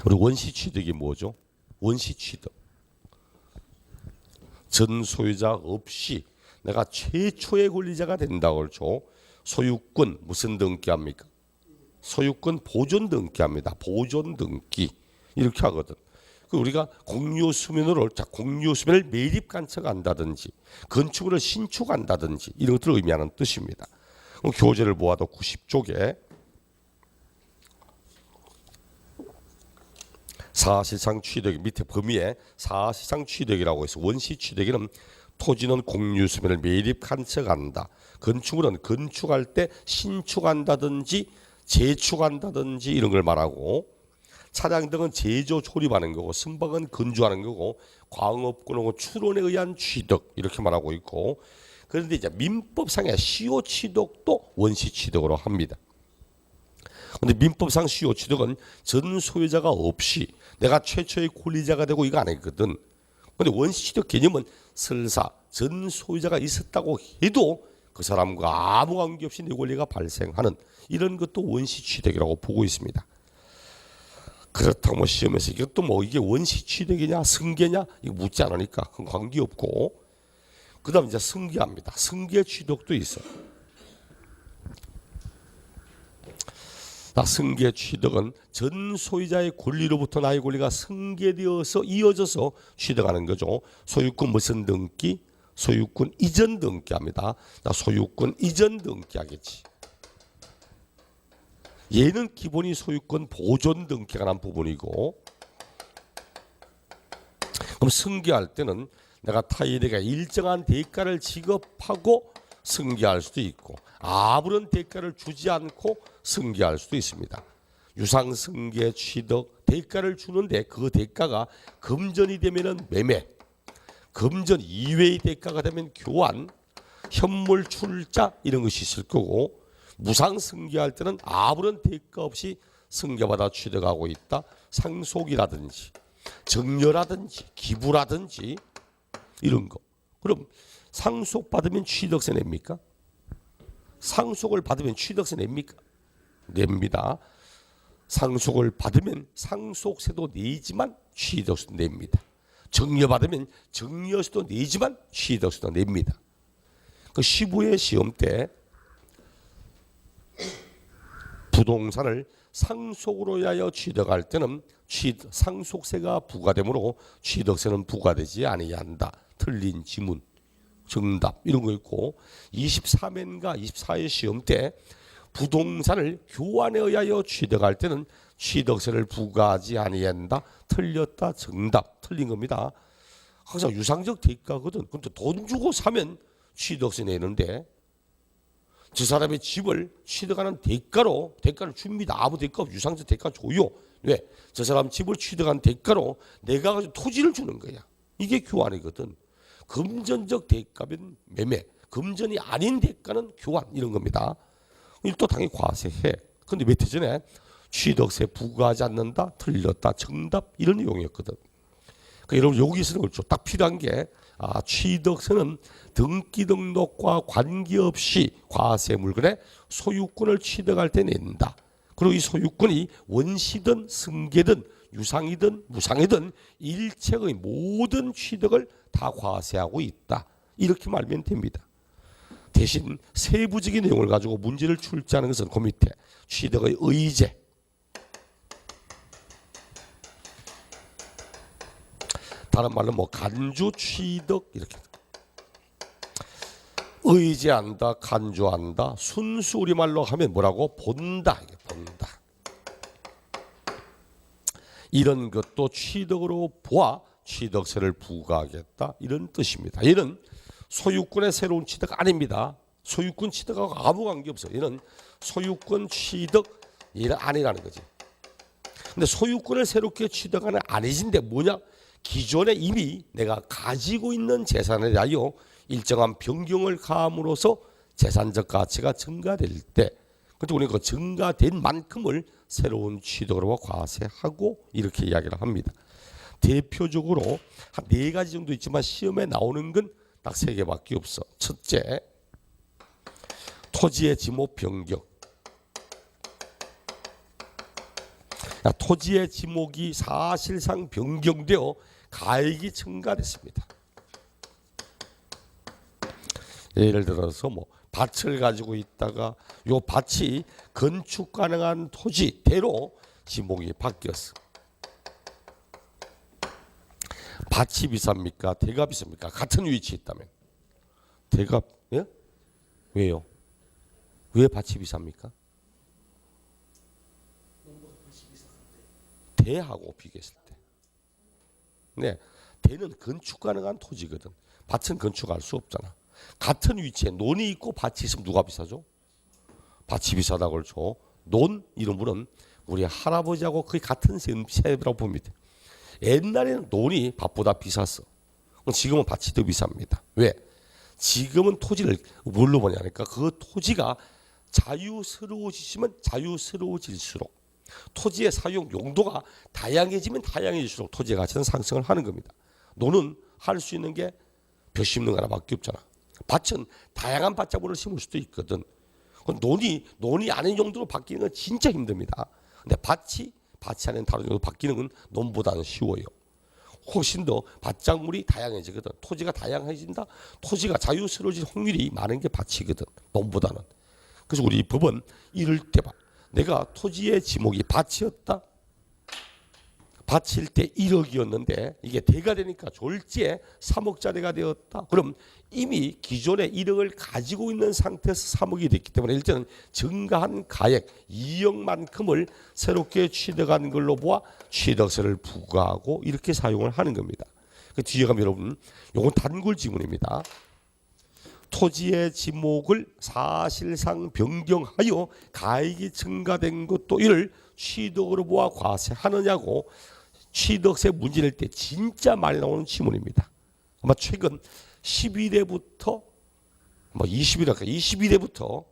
우리 원시 취득이 뭐죠? 원시 취득. 전 소유자 없이 내가 최초의 권리자가 된다고 그러죠. 소유권 무슨 등기합니까? 소유권 보존 등기합니다. 보존 등기 이렇게 하거든. 우리가 공유수면으로 공유수면을 매립 간척한다든지 건축물을 신축한다든지 이런 것들을 의미하는 뜻입니다. 교재를 모아도 90쪽에 사실상 취득 밑에 범위에 사실상 취득이라고 해서 원시 취득에는 토지는 공유수면을 매립 간척한다. 건축물은 건축할 때 신축한다든지 재축한다든지 이런 걸 말하고, 차량 등은 제조 조립하는 거고, 선박은 건조하는 거고, 광업군하고 출원에 의한 취득 이렇게 말하고 있고, 그런데 이제 민법상의 시효 취득도 원시 취득으로 합니다. 그런데 민법상 시효 취득은 전 소유자가 없이 내가 최초의 권리자가 되고 이거 아니거든. 그런데 원시 취득 개념은 설사 전 소유자가 있었다고 해도 그 사람과 아무 관계없이 내 권리가 발생하는 이런 것도 원시 취득이라고 보고 있습니다. 그렇다고 뭐 시험에서 이것도 뭐 이게 원시 취득이냐 승계냐 이거 묻지 않으니까 관계없고, 그 다음 이제 승계합니다. 승계 취득도 있어. 승계 취득은 전 소유자의 권리로부터 나의 권리가 승계되어서 이어져서 취득하는 거죠. 소유권 무슨 등기? 소유권 이전 등기합니다. 소유권 이전 등기하겠지. 얘는 기본이 소유권 보존 등기가 난 부분이고, 그럼 승계할 때는 내가 타인에게 일정한 대가를 지급하고 승계할 수도 있고 아무런 대가를 주지 않고 승계할 수도 있습니다. 유상승계 취득 대가를 주는데 그 대가가 금전이 되면은 매매, 금전 이외의 대가가 되면 교환, 현물 출자 이런 것이 있을 거고, 무상승계할 때는 아무런 대가 없이 승계받아 취득하고 있다. 상속이라든지 정려라든지 기부라든지 이런 거. 그럼 상속받으면 취득세 냅니까? 상속을 받으면 취득세 냅니까? 냅니다. 상속을 받으면 상속세도 내지만 취득세도 냅니다. 정려받으면 정려세도 내지만 취득세도 냅니다. 그 시부의 시험 때 부동산을 상속으로 하여 취득할 때는 상속세가 부과되므로 취득세는 부과되지 아니한다. 틀린 지문, 정답 이런 거 있고, 23회인가 24회 시험 때 부동산을 교환에 의하여 취득할 때는 취득세를 부과하지 아니한다. 틀렸다. 정답. 틀린 겁니다. 항상 유상적 대가거든. 근데 돈 주고 사면 취득세 내는데 저 사람의 집을 취득하는 대가를 줍니다. 아무 대가 없이 유상적 대가 줘요. 왜? 저 사람 집을 취득한 대가로 내가 가지고 토지를 주는 거야. 이게 교환이거든. 금전적 대가면 매매, 금전이 아닌 대가는 교환 이런 겁니다. 또 당연히 과세해. 근데 며칠 전에 취득세 부과하지 않는다. 틀렸다. 정답 이런 내용이었거든. 그러니까 여러분 여기서는 그렇죠. 딱 필요한 게 취득세는 등기 등록과 관계없이 과세 물건의 소유권을 취득할 때 낸다. 그리고 이 소유권이 원시든 승계든 유상이든 무상이든 일체의 모든 취득을 다 과세하고 있다. 이렇게 말하면 됩니다. 대신 세부적인 내용을 가지고 문제를 출제하는 것은 그 밑에 취득의 의제, 다른 말로 뭐 간주, 취득 이렇게 의제한다, 간주한다, 순수 우리말로 하면 뭐라고? 본다. 이게 본다. 이런 것도 취득으로 보아 취득세를 부과하겠다 이런 뜻입니다. 이는 소유권의 새로운 취득 아닙니다. 소유권 취득하고 아무 관계 없어요. 이는 소유권 취득 이는 아니라는 거지. 근데 소유권을 새롭게 취득하는 아니신데 뭐냐? 기존에 이미 내가 가지고 있는 재산에 대하여 일정한 변경을 가함으로써 재산적 가치가 증가될 때, 그때 우리는 그 증가된 만큼을 새로운 취득으로 과세하고 이렇게 이야기를 합니다. 대표적으로 한 4가지 정도 있지만 시험에 나오는 건 딱 3개밖에 없어. 첫째, 토지의 지목 변경. 토지의 지목이 사실상 변경되어 가액이 증가됐습니다. 예를 들어서 뭐 밭을 가지고 있다가 요 밭이 건축 가능한 토지대로 지목이 바뀌었어. 밭이 비쌉니까? 대가 비쌉니까? 같은 위치에 있다면. 대가, 예? 왜요? 왜 밭이 비쌉니까? 대하고 비교했을 때. 네, 대는 건축 가능한 토지거든. 밭은 건축할 수 없잖아. 같은 위치에 논이 있고 밭이 있으면 누가 비싸죠? 밭이 비싸다고 그러죠. 논 이런 분은 우리 할아버지하고 거의 같은 세대라고 봅니다. 옛날에는 논이 밭보다 비쌌어. 지금은 밭이 더 비쌉니다. 왜? 지금은 토지를 뭘로 보냐니까 그 토지가 자유스러워지시면 자유스러워질수록 토지의 사용 용도가 다양해지면 다양해질수록 토지의 가치는 상승을 하는 겁니다. 논은 할 수 있는 게 벼 심는 거 하나밖에 없잖아. 밭은 다양한 밭작물을 심을 수도 있거든. 논이 아닌 용도로 바뀌는 건 진짜 힘듭니다. 근데 밭이 아닌 다른 용도로 바뀌는 건 논보다는 쉬워요. 훨씬 더 밭작물이 다양해지거든. 토지가 다양해진다. 토지가 자유스러워질 확률이 많은 게 밭이거든. 논보다는. 그래서 우리 법은 이럴 때 봐. 내가 토지의 지목이 밭이었다. 밭일 때 1억이었는데 이게 대가 되니까 졸지에 3억짜리가 되었다. 그럼 이미 기존에 1억을 가지고 있는 상태에서 3억이 됐기 때문에 일단은 증가한 가액 2억만큼을 새롭게 취득한 걸로 보아 취득세를 부과하고 이렇게 사용을 하는 겁니다. 그 뒤에 가면 여러분 이건 단골 지문입니다. 토지의 지목을 사실상 변경하여 가액이 증가된 것도 이를 취득으로 보아 과세하느냐고 취득세 문제 낼 때 진짜 많이 나오는 지문입니다. 아마 최근 11회부터 뭐 22회부터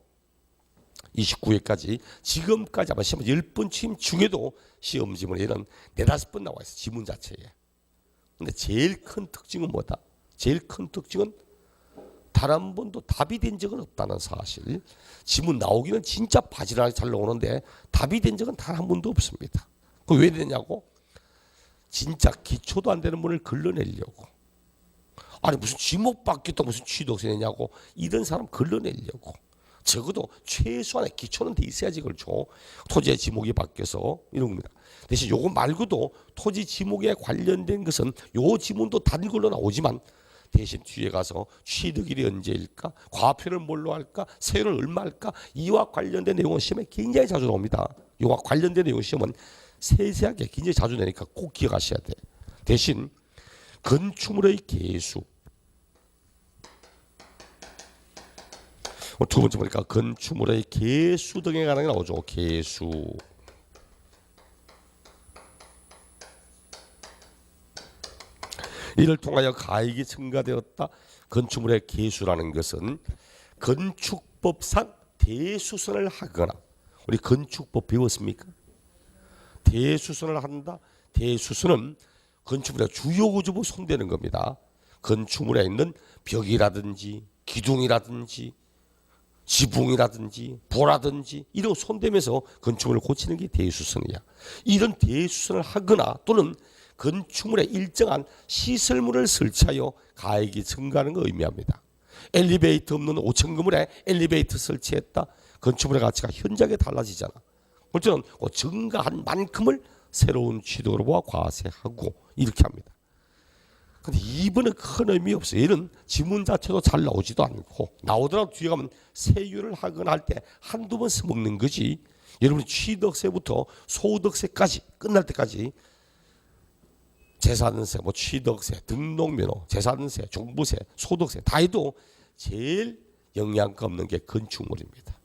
29회까지 지금까지 아마 시험 10번 취임 중에도 시험 지문에는 4-5번 나와 있어. 지문 자체에. 근데 제일 큰 특징은 뭐다? 제일 큰 특징은 단 한 번도 답이 된 적은 없다는 사실. 지문 나오기는 진짜 바지런하게 잘 나오는데 답이 된 적은 단 한 번도 없습니다. 그 왜 되냐고? 진짜 기초도 안 되는 분을 걸러내려고. 아니 무슨 지목 바뀌었다 무슨 취득세 내냐고. 이런 사람 걸러내려고. 적어도 최소한의 기초는 돼 있어야지 그렇죠. 토지의 지목이 바뀌어서 이런 겁니다. 대신 요거 말고도 토지 지목에 관련된 것은 요 지문도 단글로 나오지만 대신 뒤에 가서 취득일이 언제일까? 과표를 뭘로 할까? 세율을 얼마 할까? 이와 관련된 내용은 시험에 굉장히 자주 나옵니다. 이와 관련된 내용 시험은 세세하게 굉장히 자주 내니까 꼭 기억하셔야 돼. 대신 건축물의 개수. 두 번째 보니까 건축물의 개수 등에 관한 게 나오죠. 개수. 이를 통하여 가액이 증가되었다. 건축물의 개수라는 것은 건축법상 대수선을 하거나 우리 건축법 배웠습니까? 대수선을 한다. 대수선은 건축물의 주요 구조부 손대는 겁니다. 건축물에 있는 벽이라든지 기둥이라든지 지붕이라든지 보라든지 이런 거 손대면서 건축물을 고치는 게 대수선이야. 이런 대수선을 하거나 또는 건축물에 일정한 시설물을 설치하여 가액이 증가하는 걸 의미합니다. 엘리베이터 없는 5층 건물에 엘리베이터 설치했다. 건축물의 가치가 현저하게 달라지잖아. 어쨌든 증가한 만큼을 새로운 취득으로 보아 과세하고 이렇게 합니다. 근데 이번은 큰 의미 없어요. 얘는 지문 자체도 잘 나오지도 않고 나오더라도 뒤에 가면 세율을 하거나 할 때 한두 번 써먹는 거지. 여러분이 취득세부터 소득세까지 끝날 때까지 재산세, 뭐 취득세, 등록면허, 재산세, 종부세, 소득세 다 해도 제일 영향가 없는 게 건축물입니다.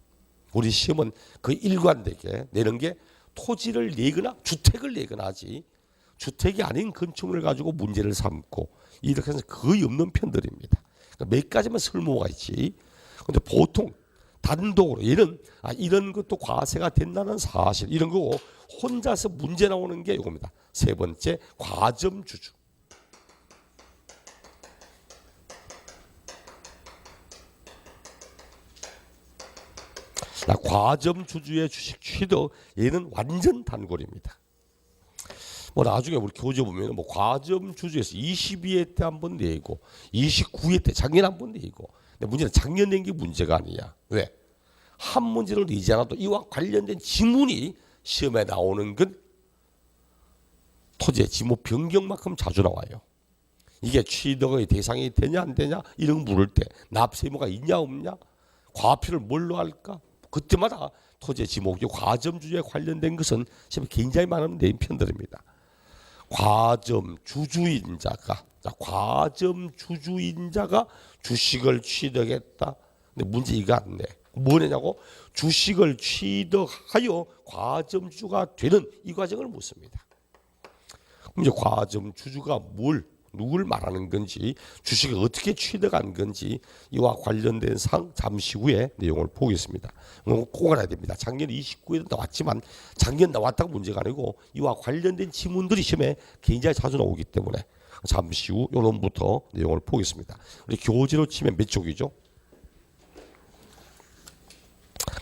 우리 시험은 그 일관되게 내는 게 토지를 내거나 주택을 내거나 하지 주택이 아닌 건축물을 가지고 문제를 삼고 이렇게 해서 거의 없는 편들입니다. 그러니까 몇 가지만 설모가 있지. 근데 보통 단독으로 얘는 이런 것도 과세가 된다는 사실 이런 거고 혼자서 문제 나오는 게 이겁니다. 세 번째 과점주주. 과점주주의 주식 취득 얘는 완전 단골입니다. 뭐 나중에 우리 교재 보면 뭐 과점주주에서 22회 때 한 번 내고 29회 때 작년 한 번 내고 근데 문제는 작년 낸 게 문제가 아니야. 왜? 한 문제를 내지 않아도 이와 관련된 지문이 시험에 나오는 건 토지의 지목 변경만큼 자주 나와요. 이게 취득의 대상이 되냐 안 되냐 이런 거 물을 때 납세의무가 있냐 없냐 과표를 뭘로 할까 그때마다 토지의 지목이 과점주주에 관련된 것은 시험에 굉장히 많은 내인 편들입니다. 과점주주인자가 주식을 취득했다. 근데 문제 이거 안 내. 뭐냐고 주식을 취득하여 과점주주가 되는 이 과정을 묻습니다. 그럼 이제 과점주주가 누굴 말하는 건지 주식을 어떻게 취득한 건지 이와 관련된 사항 잠시 후에 내용을 보겠습니다. 꼭 알아야 됩니다. 작년 29일에 나왔지만 작년 나왔다고 문제가 아니고 이와 관련된 지문들이 시험에 굉장히 자주 나오기 때문에 잠시 후 요론부터 내용을 보겠습니다. 우리 교재로 치면 몇 쪽이죠?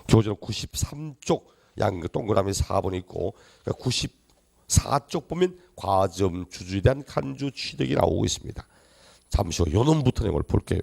교재로 93쪽 양 동그라미 4번 있고 94쪽 보면 과점주주에 대한 간주 취득이 나오고 있습니다. 잠시 후 요놈부터 내용을 볼게요.